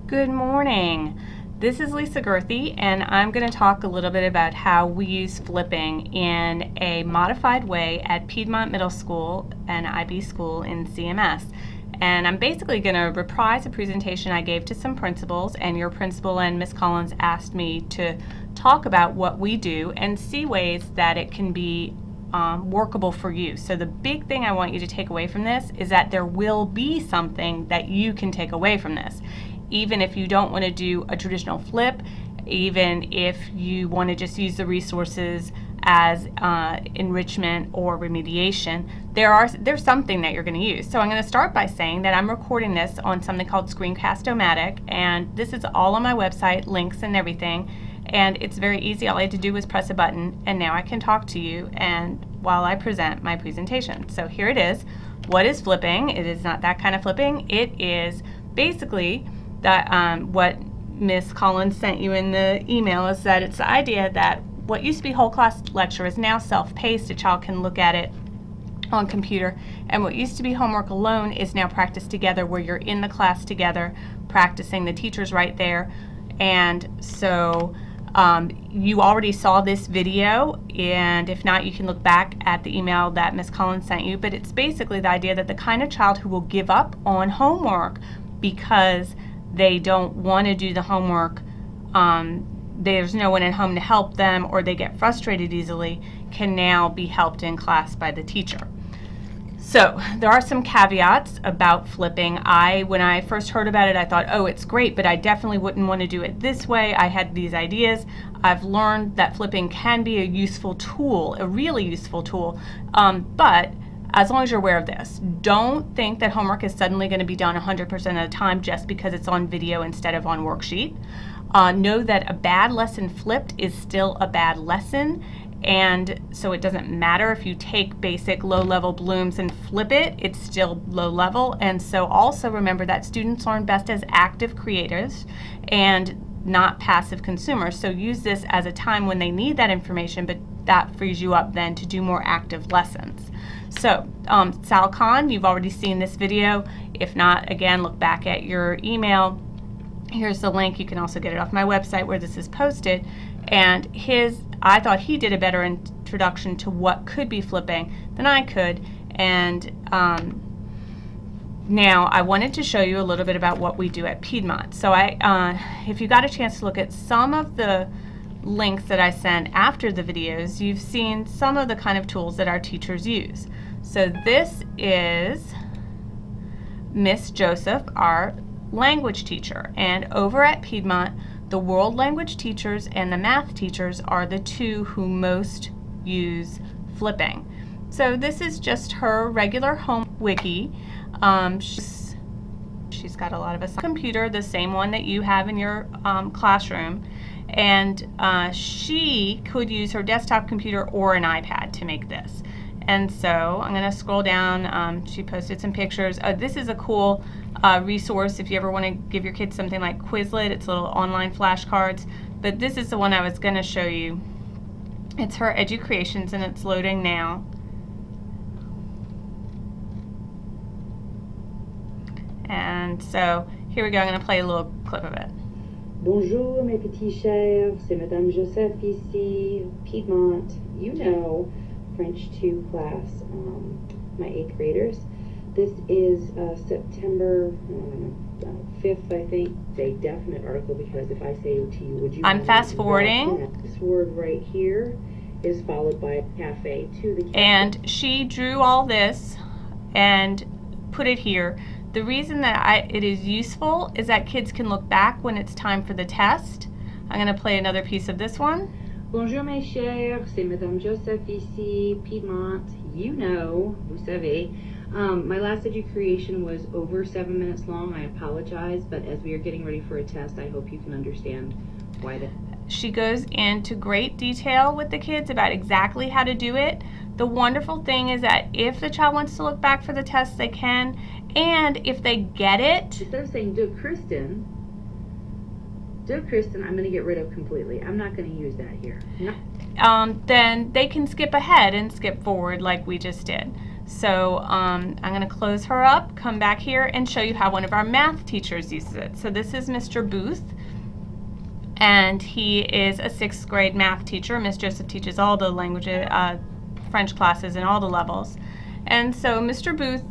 Good morning. This is Lisa Girthy, and I'm going to talk a little bit about how we use flipping in a modified way at Piedmont Middle School, an IB school in CMS. And I'm basically going to reprise a presentation I gave to some principals, and your principal and Ms. Collins asked me to talk about what we do and see ways that it can be workable for you. So the big thing I want you to take away from this is that there will be something that you can take away from this. Even if you don't want to do a traditional flip, even if you want to just use the resources as enrichment or remediation, there's something that you're going to use. So I'm going to start by saying that I'm recording this on something called Screencast-O-Matic, and this is all on my website, links and everything, and it's very easy. All I had to do was press a button, and now I can talk to you and while I present my presentation. So here it is. What is flipping? It is not that kind of flipping. It is basically that what Ms. Collins sent you in the email is that it's the idea that what used to be whole class lecture is now self-paced. A child can look at it on computer, and what used to be homework alone is now practiced together, where you're in the class together practicing. The teacher's right there, and so you already saw this video, and if not, you can look back at the email that Ms. Collins sent you. But it's basically the idea that the kind of child who will give up on homework because they don't want to do the homework, there's no one at home to help them, or they get frustrated easily, can now be helped in class by the teacher. So there are some caveats about flipping. When I first heard about it, I thought, oh, it's great, but I definitely wouldn't want to do it this way. I had these ideas. I've learned that flipping can be a useful tool, a really useful tool, but as long as you're aware of this. Don't think that homework is suddenly going to be done 100% of the time just because it's on video instead of on worksheet. Know that a bad lesson flipped is still a bad lesson, and so it doesn't matter if you take basic low-level blooms and flip it, it's still low-level. And so also remember that students learn best as active creators and not passive consumers. So use this as a time when they need that information, but that frees you up then to do more active lessons. So Sal Khan, you've already seen this video. If not, again, look back at your email. Here's the link. You can also get it off my website where this is posted. And I thought he did a better introduction to what could be flipping than I could. And now I wanted to show you a little bit about what we do at Piedmont. So if you got a chance to look at some of the links that I sent after the videos, you've seen some of the kind of tools that our teachers use. So this is Miss Joseph, our language teacher, and over at Piedmont, the world language teachers and the math teachers are the two who most use flipping. So this is just her regular home wiki. She's got a lot of us on computer, the same one that you have in your classroom, and she could use her desktop computer or an iPad to make this. And so I'm going to scroll down. She posted some pictures. This is a cool resource if you ever want to give your kids something like Quizlet. It's little online flashcards. But this is the one I was going to show you. It's her Educreations, and it's loading now. And so here we go. I'm going to play a little clip of it. Bonjour mes petits chers, c'est Madame Joseph ici, Piedmont. You know, French 2 class, my 8th graders. This is September 5th, I think. It's a definite article because if I say it to you, would you? I'm fast forwarding. This word right here is followed by a cafe to the cafe. And she drew all this and put it here. The reason that it is useful is that kids can look back when it's time for the test. I'm going to play another piece of this one. Bonjour mes chers, c'est Madame Joseph ici, Piedmont. You know, vous savez. My last Educreation was over 7 minutes long. I apologize, but as we are getting ready for a test, I hope you can understand why that. She goes into great detail with the kids about exactly how to do it. The wonderful thing is that if the child wants to look back for the test, they can. And if they get it, instead of saying de Kristen, I'm going to get rid of completely. I'm not going to use that here. No. Then they can skip ahead and skip forward like we just did. So I'm going to close her up, come back here, and show you how one of our math teachers uses it. So this is Mr. Booth, and he is a 6th grade math teacher. Miss Joseph teaches all the languages, French classes in all the levels. And so Mr. Booth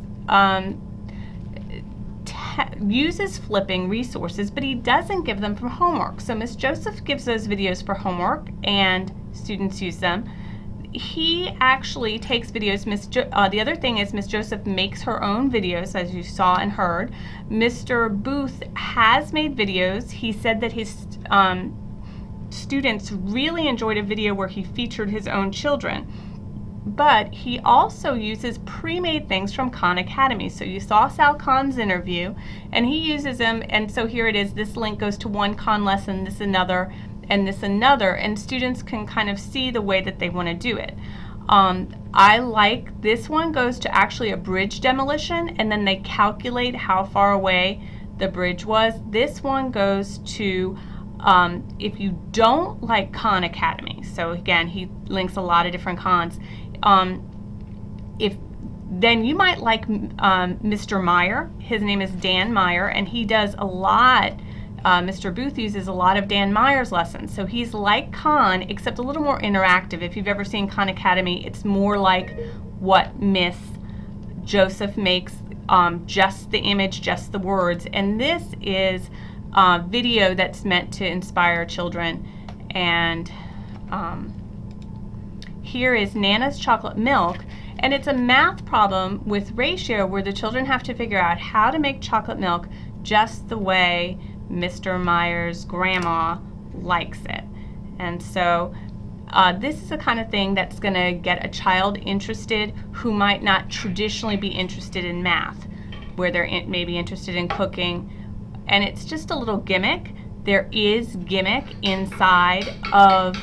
uses flipping resources, but he doesn't give them for homework. So Miss Joseph gives those videos for homework, and students use them. He actually takes videos. The other thing is Miss Joseph makes her own videos, as you saw and heard. Mr. Booth has made videos. He said that his students really enjoyed a video where he featured his own children. But he also uses pre-made things from Khan Academy. So you saw Sal Khan's interview, and he uses them, and so here it is. This link goes to one Khan lesson, this another, and this another, and students can kind of see the way that they want to do it. I like this one goes to actually a bridge demolition, and then they calculate how far away the bridge was. This one goes to if you don't like Khan Academy. So again, he links a lot of different Khans. Then you might like Mr. Meyer. His name is Dan Meyer, and he does a lot. Mr. Booth uses a lot of Dan Meyer's lessons. So he's like Khan, except a little more interactive. If you've ever seen Khan Academy, it's more like what Miss Joseph makes, just the image, just the words. And this is video that's meant to inspire children. And here is Nana's chocolate milk, and it's a math problem with ratio where the children have to figure out how to make chocolate milk just the way Mr. Meyer's grandma likes it. And so this is the kind of thing that's going to get a child interested who might not traditionally be interested in math, where they're maybe interested in cooking. And it's just a little gimmick. There is gimmick inside of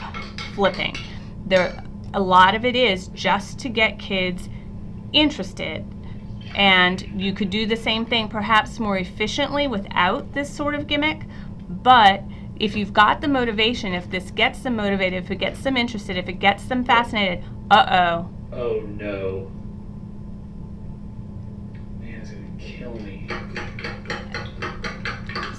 flipping. A lot of it is just to get kids interested. And you could do the same thing perhaps more efficiently without this sort of gimmick. But if you've got the motivation, if this gets them motivated, if it gets them interested, if it gets them fascinated, uh-oh. Oh no. Nana's gonna kill me.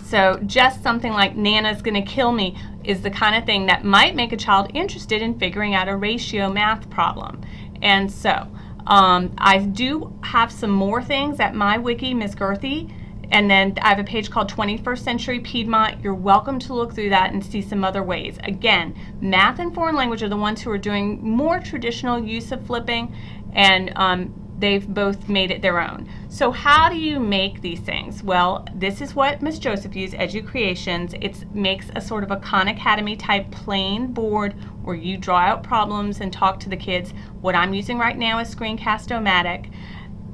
So just something like Nana's gonna kill me is the kind of thing that might make a child interested in figuring out a ratio math problem. And so I do have some more things at my wiki, Miss Girthy, and then I have a page called 21st Century Piedmont. You're welcome to look through that and see some other ways. Again, math and foreign language are the ones who are doing more traditional use of flipping, and they've both made it their own. So how do you make these things? Well, this is what Miss Joseph used, EduCreations. It makes a sort of a Khan Academy type plain board where you draw out problems and talk to the kids. What I'm using right now is Screencast-O-Matic.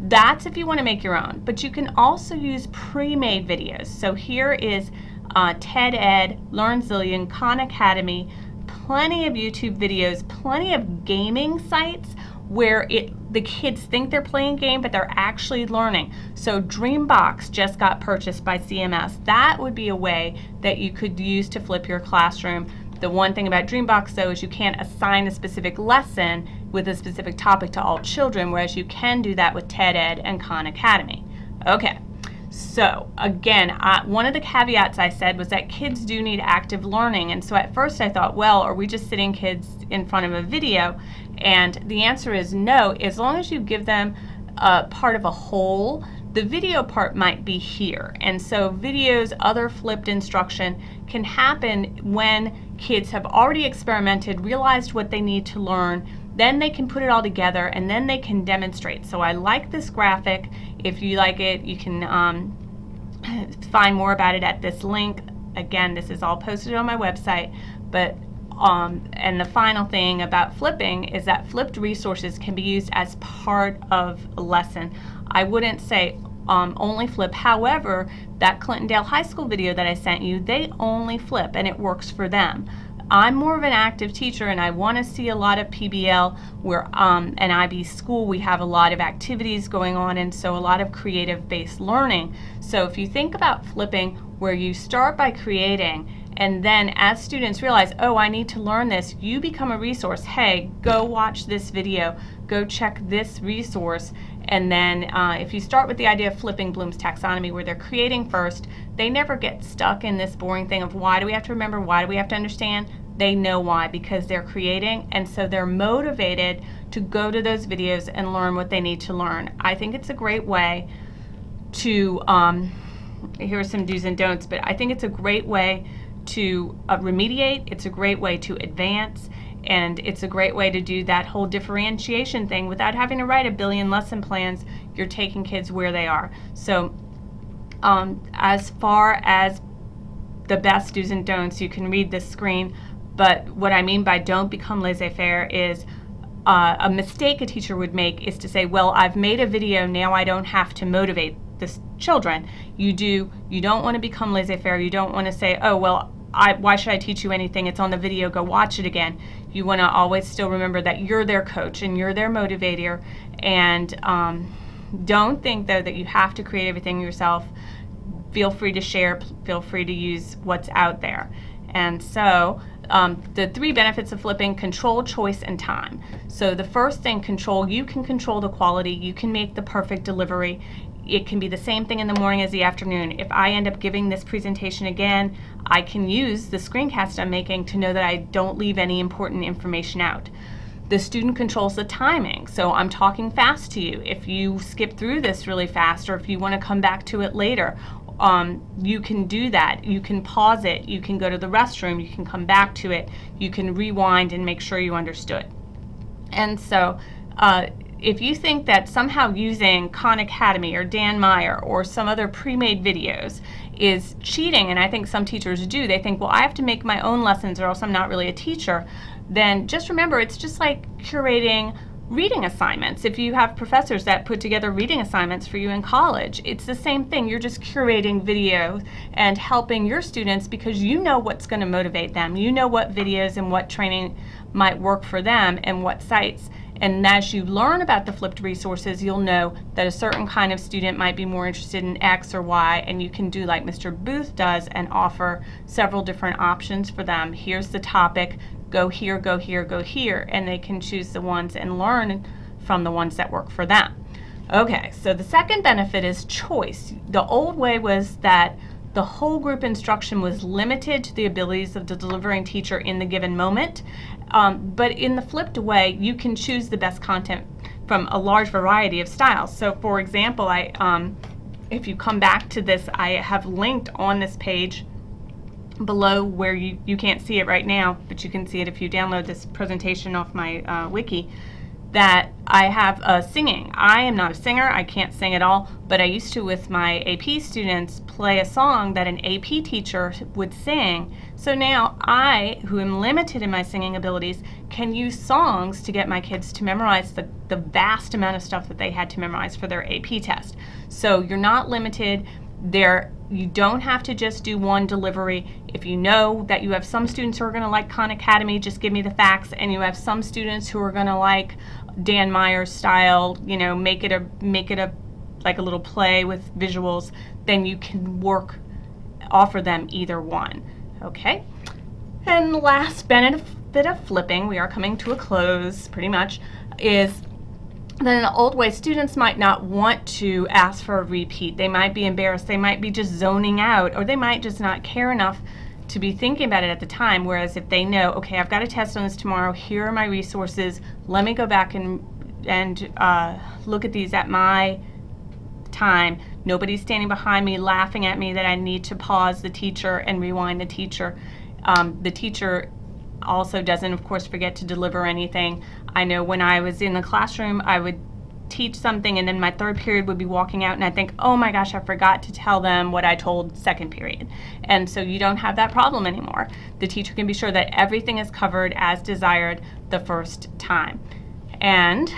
That's if you want to make your own, but you can also use pre-made videos. So here is TED Ed, Learn Zillion, Khan Academy, plenty of YouTube videos, plenty of gaming sites where the kids think they're playing a game, but they're actually learning. So Dreambox just got purchased by CMS. That would be a way that you could use to flip your classroom. The one thing about Dreambox, though, is you can't assign a specific lesson with a specific topic to all children, whereas you can do that with TED Ed and Khan Academy. Okay, so again, one of the caveats I said was that kids do need active learning. And so at first I thought, well, are we just sitting kids in front of a video? And the answer is no. As long as you give them part of a whole, the video part might be here. And so videos, other flipped instruction can happen when kids have already experimented, realized what they need to learn, then they can put it all together, and then they can demonstrate. So I like this graphic. If you like it, you can find more about it at this link. Again, this is all posted on my website. But and the final thing about flipping is that flipped resources can be used as part of a lesson. I wouldn't say only flip. However, that Clintondale High School video that I sent you, they only flip, and it works for them. I'm more of an active teacher, and I want to see a lot of PBL where an IB school, we have a lot of activities going on, and so a lot of creative-based learning. So if you think about flipping where you start by creating, And then as students realize, oh, I need to learn this, you become a resource. Hey, go watch this video, go check this resource. And then if you start with the idea of flipping Bloom's taxonomy, where they're creating first, they never get stuck in this boring thing of why do we have to remember, why do we have to understand? They know why, because they're creating, and so they're motivated to go to those videos and learn what they need to learn. I think it's a great way to, here are some do's and don'ts, but I think it's a great way to remediate, it's a great way to advance, and it's a great way to do that whole differentiation thing without having to write a billion lesson plans. You're taking kids where they are. So as far as the best do's and don'ts, you can read this screen, but what I mean by don't become laissez-faire is a mistake a teacher would make is to say, well, I've made a video, now I don't have to motivate the children. You don't want to become laissez-faire. You don't want to say, oh, well, why should I teach you anything? It's on the video, go watch it again. You want to always still remember that you're their coach and you're their motivator, and don't think, though, that you have to create everything yourself. Feel free to share, feel free to use what's out there. And so the 3 benefits of flipping: control, choice, and time. So the first thing, control, you can control the quality, you can make the perfect delivery. It can be the same thing in the morning as the afternoon. If I end up giving this presentation again, I can use the screencast I'm making to know that I don't leave any important information out. The student controls the timing, so I'm talking fast to you. If you skip through this really fast, or if you want to come back to it later, you can do that. You can pause it, you can go to the restroom, you can come back to it, you can rewind and make sure you understood. And so if you think that somehow using Khan Academy or Dan Meyer or some other pre-made videos is cheating, and I think some teachers do, they think, well, I have to make my own lessons or else I'm not really a teacher, then just remember, it's just like curating reading assignments. If you have professors that put together reading assignments for you in college, it's the same thing. You're just curating videos and helping your students because you know what's going to motivate them. You know what videos and what training might work for them and what sites. And as you learn about the flipped resources, you'll know that a certain kind of student might be more interested in X or Y, and you can do like Mr. Booth does and offer several different options for them. Here's the topic, go here, go here, go here, and they can choose the ones and learn from the ones that work for them. Okay, so the second benefit is choice. The old way was that the whole group instruction was limited to the abilities of the delivering teacher in the given moment. But in the flipped way, you can choose the best content from a large variety of styles. So for example, if you come back to this, I have linked on this page below where you can't see it right now, but you can see it if you download this presentation off my wiki, that I have singing. I am not a singer, I can't sing at all, but I used to, with my AP students, play a song that an AP teacher would sing. So now I, who am limited in my singing abilities, can use songs to get my kids to memorize the vast amount of stuff that they had to memorize for their AP test. So you're not limited there. You don't have to just do one delivery. If you know that you have some students who are going to like Khan Academy, just give me the facts, and you have some students who are going to like Dan Meyer's style, make it a like a little play with visuals, then you can offer them either one. Okay? And the last benefit of flipping, we are coming to a close pretty much, is that in the old way, students might not want to ask for a repeat. They might be embarrassed. They might be just zoning out, or they might just not care enough to be thinking about it at the time. Whereas if they know, okay, I've got a test on this tomorrow, here are my resources, let me go back and look at these at my time. Nobody's standing behind me laughing at me that I need to pause the teacher and rewind the teacher. The teacher also doesn't, of course, forget to deliver anything. I know when I was in the classroom, I would teach something and then my third period would be walking out and I'd think, oh my gosh, I forgot to tell them what I told second period. And so you don't have that problem anymore. The teacher can be sure that everything is covered as desired the first time. And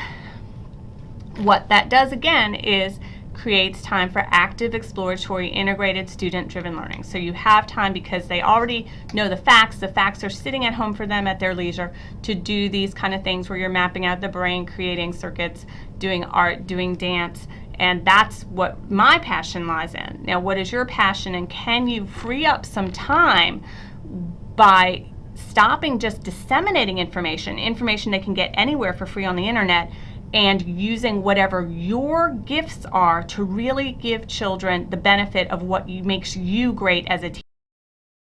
what that does again is creates time for active, exploratory, integrated, student-driven learning. So you have time because they already know the facts are sitting at home for them at their leisure to do these kind of things where you're mapping out the brain, creating circuits, doing art, doing dance, and that's what my passion lies in. Now, what is your passion, and can you free up some time by stopping just disseminating information they can get anywhere for free on the internet, and using whatever your gifts are to really give children the benefit of what makes you great as a teacher.